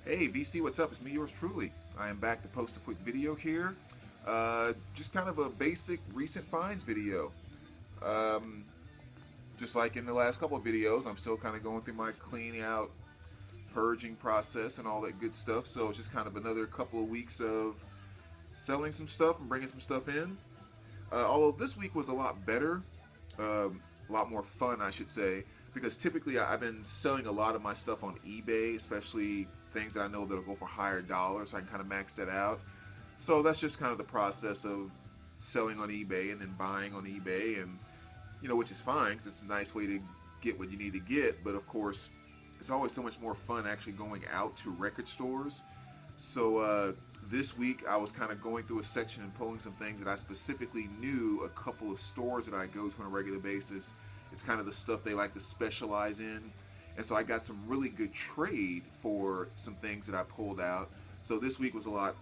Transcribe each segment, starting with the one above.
Hey VC, what's up? It's me, yours truly. I am back to post a quick video here. Just kind of a basic recent finds video. Um, just like in the last couple of videos, I'm still kind of going through my cleaning out, purging process and all that good stuff. So it's just kind of another couple of weeks of selling some stuff and bringing some stuff in. Although this week was a lot better, a lot more fun, I should say, because typically I've been selling a lot of my stuff on eBay, especially things that I know that'll go for higher dollars. So I can kind of max that out. So that's just kind of the process of selling on eBay and then buying on eBay, and which is fine because it's a nice way to get what you need to get. But of course, it's always so much more fun actually going out to record stores. So this week I was kind of going through a section and pulling some things that I specifically knew a couple of stores that I go to on a regular basis. It's kind of the stuff they like to specialize in. And so I got some really good trade for some things that I pulled out. So this week was a lot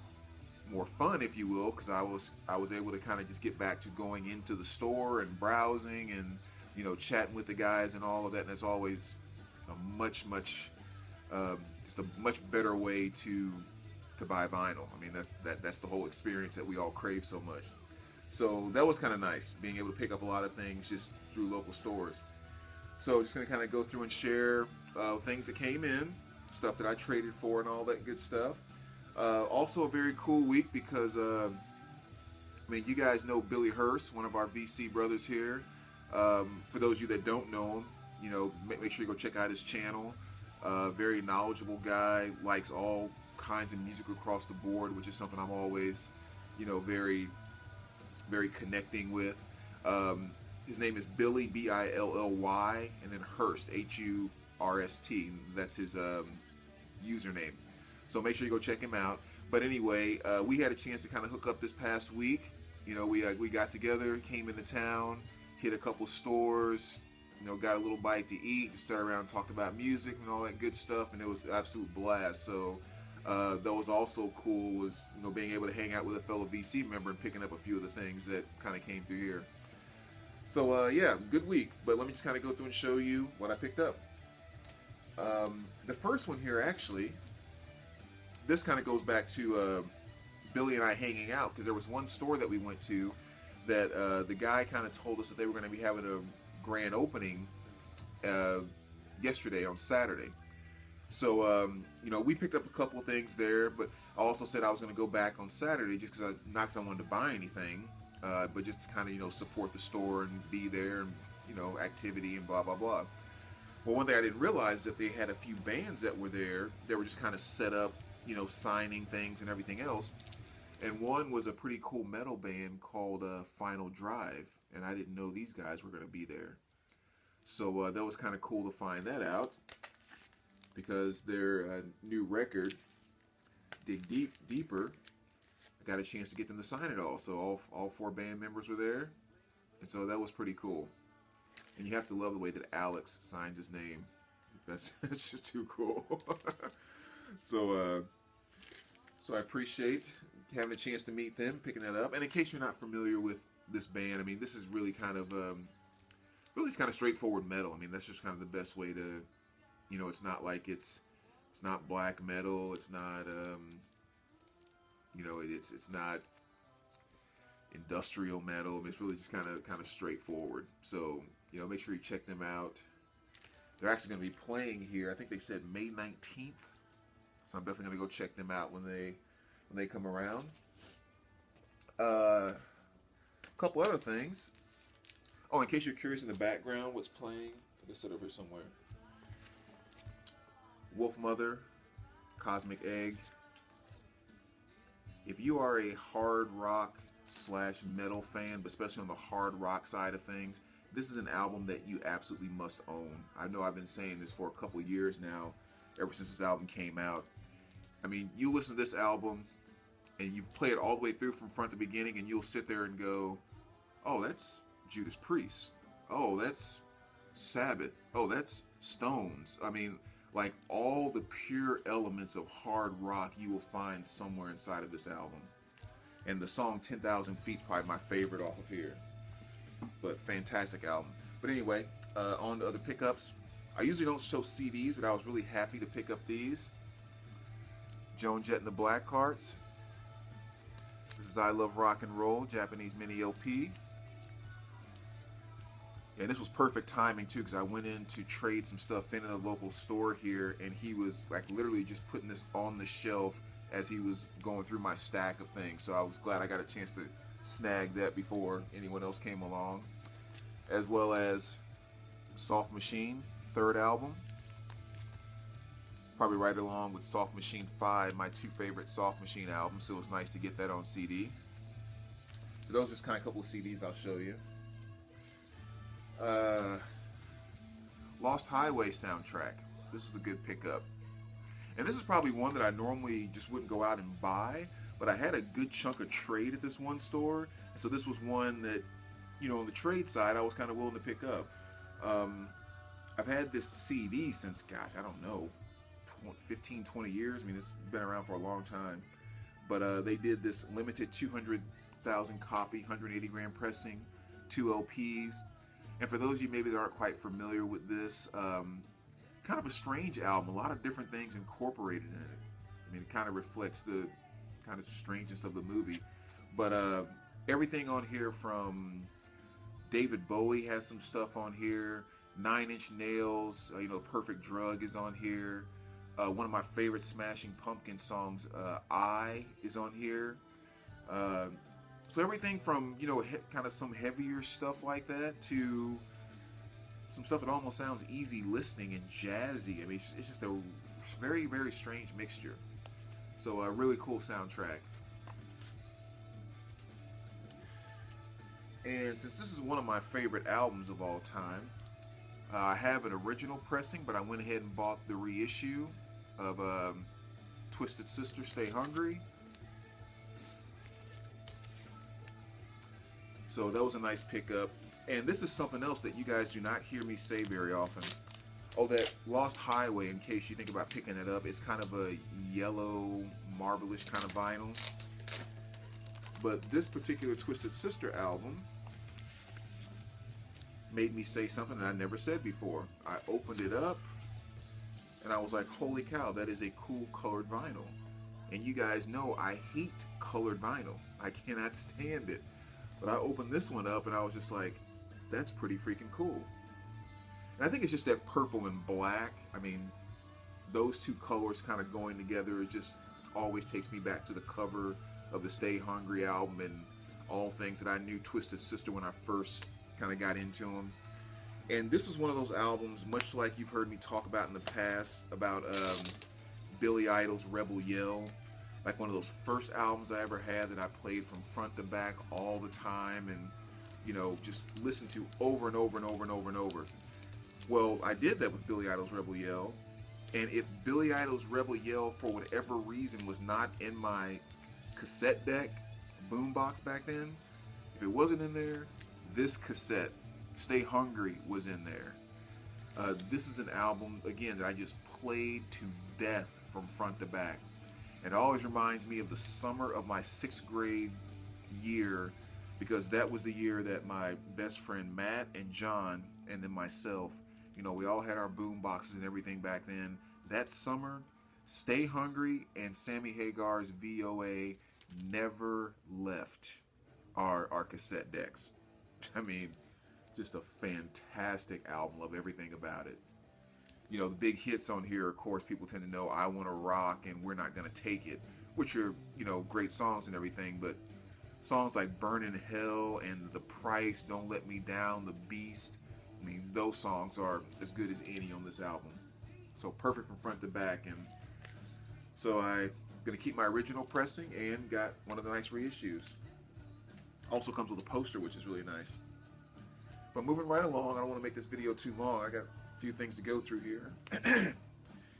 more fun, if you will, because I was able to kind of just get back to going into the store and browsing and chatting with the guys and all of that. And it's always a just a much better way to buy vinyl. I mean, that's the whole experience that we all crave so much. So that was kind of nice, being able to pick up a lot of things just through local stores. So just gonna kind of go through and share things that came in, stuff that I traded for, and all that good stuff. Also a very cool week because you guys know Billy Hurst, one of our VC brothers here. For those of you that don't know him, make sure you go check out his channel. Very knowledgeable guy, likes all kinds of music across the board, which is something I'm always, very, very connecting with. His name is Billy, Billy, and then Hurst, Hurst. That's his username. So make sure you go check him out. But anyway, we had a chance to kind of hook up this past week. We got together, came into town, hit a couple stores, got a little bite to eat, just sat around and talked about music and all that good stuff, and it was an absolute blast. So that was also cool, was being able to hang out with a fellow VC member and picking up a few of the things that kind of came through here. So yeah, good week. But let me just kind of go through and show you what I picked up. The first one here, actually, this kind of goes back to Billy and I hanging out, because there was one store that we went to that the guy kind of told us that they were going to be having a grand opening yesterday on Saturday. So we picked up a couple of things there, but I also said I was going to go back on Saturday just because not because I wanted to buy anything, but just to kind of support the store and be there, and activity and blah blah blah. Well, one thing I didn't realize is that they had a few bands that were there. They were just kind of set up, signing things and everything else. And one was a pretty cool metal band called Final Drive, and I didn't know these guys were going to be there. So that was kind of cool to find that out, because their new record, Dig Deeper, I got a chance to get them to sign it all. So all four band members were there, and so that was pretty cool. And you have to love the way that Alex signs his name. That's just too cool. So I appreciate having a chance to meet them, picking that up. And in case you're not familiar with this band, I mean, this is really kind of straightforward metal. I mean, that's just kind of the best way to, it's not like it's not black metal. It's not, it's not industrial metal. I mean, it's really just kind of straightforward. So make sure you check them out. They're actually going to be playing here. I think they said May 19th. So I'm definitely going to go check them out when they come around. A couple other things. Oh, in case you're curious in the background, what's playing? I guess it over here somewhere. Wolfmother, Cosmic Egg. If you are a hard rock / metal fan, but especially on the hard rock side of things, this is an album that you absolutely must own. I know I've been saying this for a couple of years now, ever since this album came out. I mean, you listen to this album and you play it all the way through from front to beginning, and you'll sit there and go, oh, that's Judas Priest. Oh, that's Sabbath. Oh, that's Stones. I mean, like, all the pure elements of hard rock you will find somewhere inside of this album. And the song 10,000 Feet is probably my favorite off of here. But fantastic album. But anyway, on to other pickups. I usually don't show CDs, but I was really happy to pick up these. Joan Jett and the Blackhearts. This is I Love Rock and Roll, Japanese mini LP. And this was perfect timing too, because I went in to trade some stuff in a local store here, and he was like literally just putting this on the shelf as he was going through my stack of things. So I was glad I got a chance to snag that before anyone else came along. As well as Soft Machine, third album. Probably right along with Soft Machine 5, my two favorite Soft Machine albums, so it was nice to get that on CD. So those are just kind of a couple of CDs I'll show you. Lost Highway soundtrack. This is a good pickup. And this is probably one that I normally just wouldn't go out and buy, but I had a good chunk of trade at this one store, and so this was one that, you know, on the trade side, I was kind of willing to pick up. I've had this CD since, gosh, I don't know, 15, 20 years. I mean, it's been around for a long time. But they did this limited 200,000 copy, 180 gram pressing, 2 LPs. And for those of you maybe that aren't quite familiar with this, kind of a strange album, a lot of different things incorporated in it. I mean, it kind of reflects the kind of strangeness of the movie. But everything on here from David Bowie has some stuff on here. 9 Inch Nails, you know, Perfect Drug is on here. One of my favorite Smashing Pumpkins songs, I, is on here. So everything from, you know, kind of some heavier stuff like that to some stuff that almost sounds easy listening and jazzy. I mean, it's just a very, very strange mixture. So a really cool soundtrack. And since this is one of my favorite albums of all time, I have an original pressing, but I went ahead and bought the reissue of Twisted Sister, Stay Hungry. So that was a nice pickup. And this is something else that you guys do not hear me say very often. Oh, that Lost Highway, in case you think about picking it up, it's kind of a yellow, marble-ish kind of vinyl. But this particular Twisted Sister album made me say something that I never said before. I opened it up, and I was like, holy cow, that is a cool colored vinyl. And you guys know I hate colored vinyl. I cannot stand it. But I opened this one up, and I was just like, that's pretty freaking cool. And I think it's just that purple and black. I mean, those two colors kind of going together, it just always takes me back to the cover of the Stay Hungry album and all things that I knew Twisted Sister when I first kind of got into them. And this was one of those albums, much like you've heard me talk about in the past, about Billy Idol's Rebel Yell. Like one of those first albums I ever had that I played from front to back all the time and, you know, just listened to over and over and over and over and over. Well, I did that with Billy Idol's Rebel Yell. And if Billy Idol's Rebel Yell, for whatever reason, was not in my cassette deck, boombox back then, if it wasn't in there, this cassette, Stay Hungry, was in there. This is an album, again, that I just played to death from front to back. It always reminds me of the summer of my 6th grade year, because that was the year that my best friend Matt and John and then myself, you know, we all had our boom boxes and everything back then. That summer, Stay Hungry and Sammy Hagar's VOA never left our cassette decks. I mean, just a fantastic album. Love everything about it. You know, the big hits on here, of course, people tend to know I Wanna Rock and We're Not Gonna Take It, which are, you know, great songs and everything, but songs like Burnin' Hell and The Price, Don't Let Me Down, The Beast, I mean, those songs are as good as any on this album. So perfect from front to back. And so I'm gonna keep my original pressing and got one of the nice reissues. Also comes with a poster, which is really nice. But moving right along, I don't want to make this video too long. I got a few things to go through here.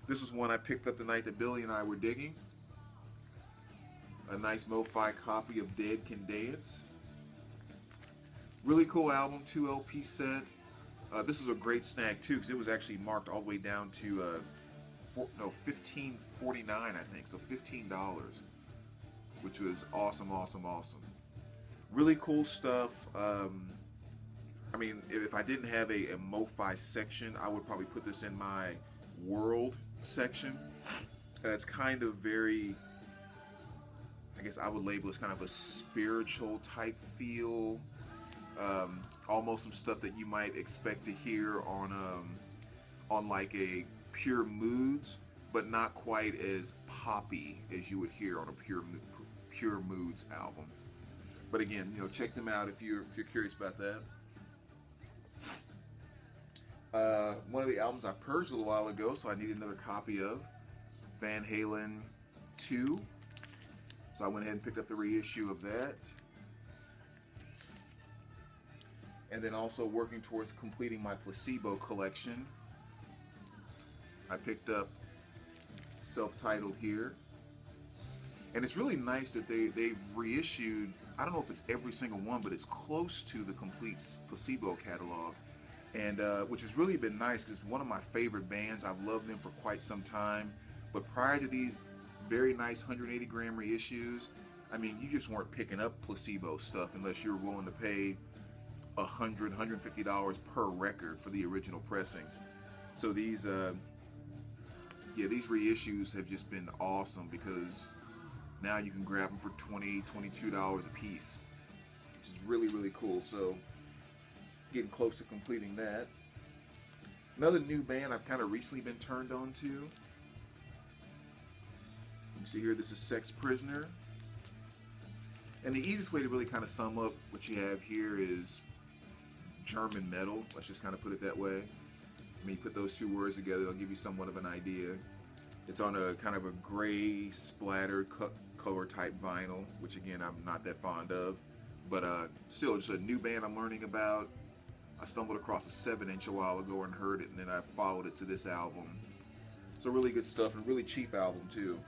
This was one I picked up the night that Billy and I were digging. A nice Mo-Fi copy of Dead Can Dance. Really cool album, 2 LP set. This was a great snag too, because it was actually marked all the way down to $15.49, I think, so $15, which was awesome, awesome, awesome. Really cool stuff. I mean, if I didn't have a Mo-Fi section, I would probably put this in my world section. It's kind of very, I guess I would label as kind of a spiritual type feel. Almost some stuff that you might expect to hear on like a Pure Moods, but not quite as poppy as you would hear on a Pure Moods album. But again, check them out if you're curious about that. One of the albums I purged a little while ago, so I needed another copy of Van Halen Q. So I went ahead and picked up the reissue of that. And then also working towards completing my Placebo collection, I picked up Self-Titled here. And it's really nice that they've reissued, I don't know if it's every single one, but it's close to the complete Placebo catalog. And which has really been nice, because one of my favorite bands. I've loved them for quite some time. But prior to these very nice 180-gram reissues, I mean, you just weren't picking up Placebo stuff unless you're willing to pay $100, $150 per record for the original pressings. So these reissues have just been awesome, because now you can grab them for $20, $22 a piece, which is really, really cool. So getting close to completing that. Another new band I've kind of recently been turned on to. You can see here, this is Sex Prisoner. And the easiest way to really kind of sum up what you have here is German metal. Let's just kind of put it that way. I mean, you put those two words together, they'll give you somewhat of an idea. It's on a kind of a gray splattered color type vinyl, which again, I'm not that fond of. But still, just a new band I'm learning about. I stumbled across a 7-inch a while ago and heard it, and then I followed it to this album. So really good stuff, and a really cheap album too.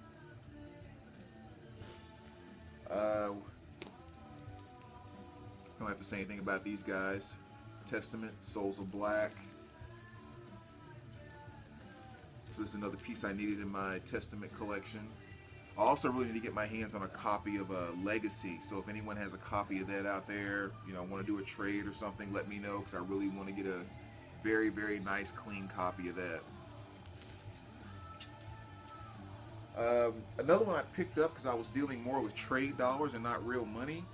Don't have to say anything about these guys. Testament, Souls of Black. So this is another piece I needed in my Testament collection. I also really need to get my hands on a copy of Legacy. So if anyone has a copy of that out there, want to do a trade or something, let me know, because I really want to get a very, very nice, clean copy of that. Another one I picked up because I was dealing more with trade dollars and not real money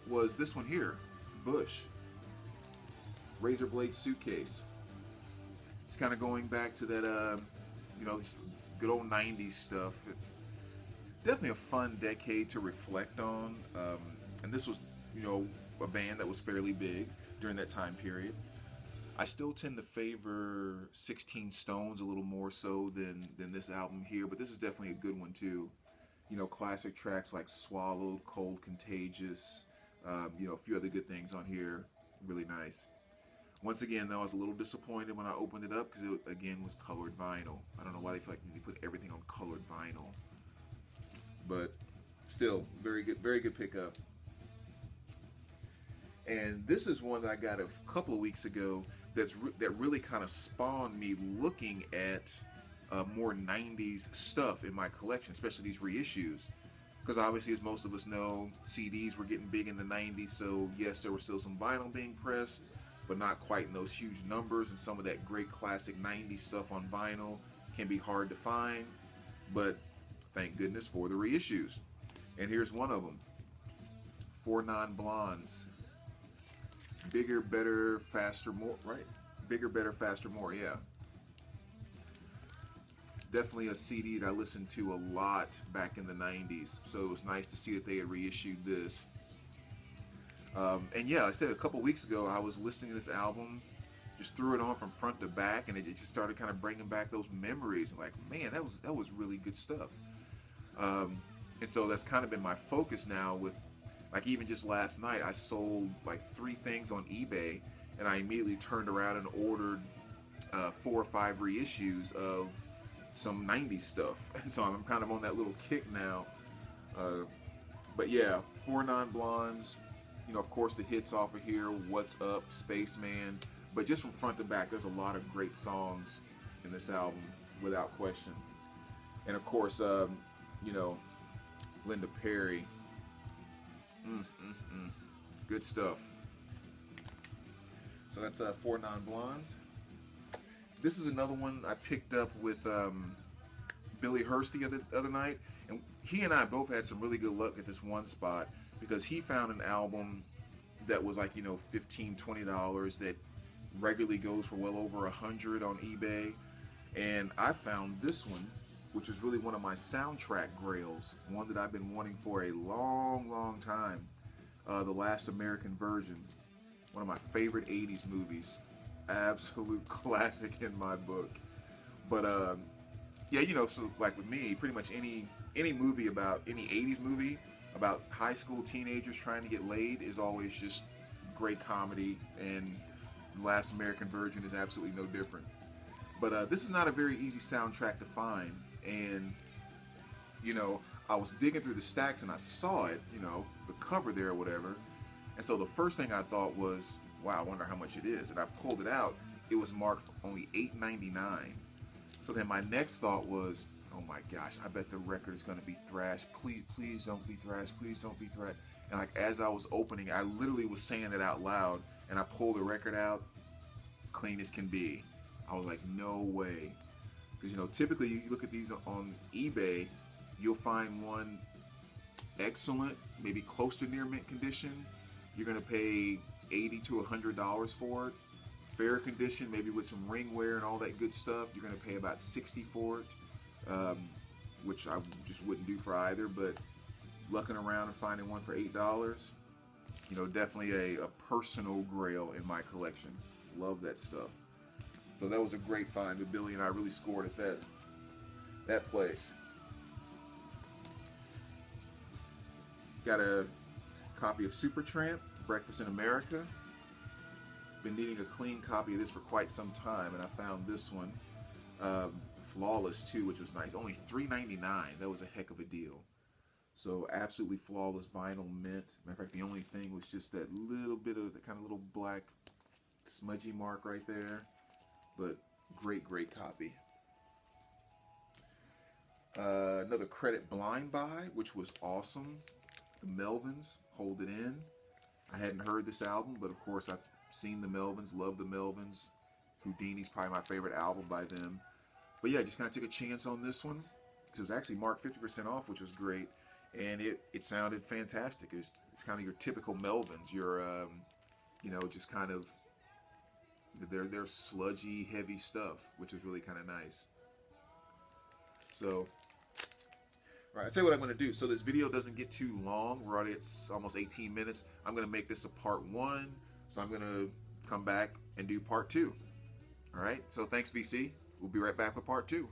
was this one here, Bush. Razor Blade Suitcase. It's kind of going back to that, good old 90s stuff. It's definitely a fun decade to reflect on. And this was, a band that was fairly big during that time period. I still tend to favor 16 Stones a little more so than this album here, but this is definitely a good one too. Classic tracks like Swallowed, Cold, Contagious, a few other good things on here. Really nice. Once again, though, I was a little disappointed when I opened it up because it, again, was colored vinyl. I don't know why they feel like they put everything on colored vinyl. But still, very good pickup. And this is one that I got a couple of weeks ago that really kind of spawned me looking at more 90s stuff in my collection, especially these reissues. Because obviously, as most of us know, CDs were getting big in the 90s, so yes, there was still some vinyl being pressed, but not quite in those huge numbers, and some of that great classic 90s stuff on vinyl can be hard to find, but thank goodness for the reissues. And here's one of them. 4 Non-Blondes. Bigger, Better, Faster, More, right? Bigger, Better, Faster, More, yeah. Definitely a CD that I listened to a lot back in the 90s, so it was nice to see that they had reissued this. And yeah, I said a couple weeks ago, I was listening to this album, just threw it on from front to back, and it just started kind of bringing back those memories. Like, man, that was really good stuff. And so that's kind of been my focus now with, like, even just last night, I sold like 3 things on eBay, and I immediately turned around and ordered 4 or 5 reissues of some 90s stuff. And so I'm kind of on that little kick now. But yeah, 4 Non-Blondes. Of course, the hits off of here, What's Up, Spaceman. But just from front to back, there's a lot of great songs in this album, without question. And of course, Linda Perry. Good stuff. So that's 4 Non-Blondes. This is another one I picked up with Billy Hurst the other night, and he and I both had some really good luck at this one spot because he found an album that was like, you know, $15-20 that regularly goes for well over $100 on eBay. And I found this one, which is really one of my soundtrack grails, one that I've been wanting for a long time. The Last American Virgin, one of my favorite 80s movies. Absolute classic in my book. But yeah, you know, so like with me, pretty much any movie about any 80s movie about high school teenagers trying to get laid is always just great comedy, and Last American Virgin is absolutely no different. But this is not a very easy soundtrack to find, and you know, I was digging through the stacks and I saw it, you know, the cover there or whatever, and so the first thing I thought was, wow, I wonder how much it is, and I pulled it out. It was marked for only $8.99. So then my next thought was, oh my gosh, I bet the record is going to be thrash. Please don't be thrash. Please don't be thrash. And like as I was opening, I literally was saying it out loud, and I pulled the record out, clean as can be. I was like, no way. Because, you know, typically you look at these on eBay, you'll find one excellent, maybe close to near mint condition. You're going to pay $80 to $100 for it. Fair condition, maybe with some ring wear and all that good stuff, you're going to pay about $60 for it, which I just wouldn't do for either. But lucking around and finding one for $8, you know, definitely a personal grail in my collection. Love that stuff. So that was a great find. But Billy and I really scored at that place. Got a copy of Supertramp, Breakfast in America. Been needing a clean copy of this for quite some time, and I found this one. Flawless too, which was nice. Only $3.99. That was a heck of a deal. So absolutely flawless vinyl mint. Matter of fact, the only thing was just that little bit of the kind of little black smudgy mark right there. But great copy. Another Credit Blind Buy, which was awesome. The Melvins, Hold It In. I hadn't heard this album, but of course I've seen the Melvins, love the Melvins. Houdini's probably my favorite album by them. But yeah, just kind of took a chance on this one because it was actually marked 50% off, which was great, and it sounded fantastic. It's kind of your typical Melvins. Your you know, just kind of their sludgy, heavy stuff, which is really kind of nice. So, all right, I'll tell you what I'm going to do. So this video doesn't get too long. We're already at almost 18 minutes. I'm going to make this a part 1. So I'm going to come back and do part 2. All right, so thanks, VC. We'll be right back with part 2.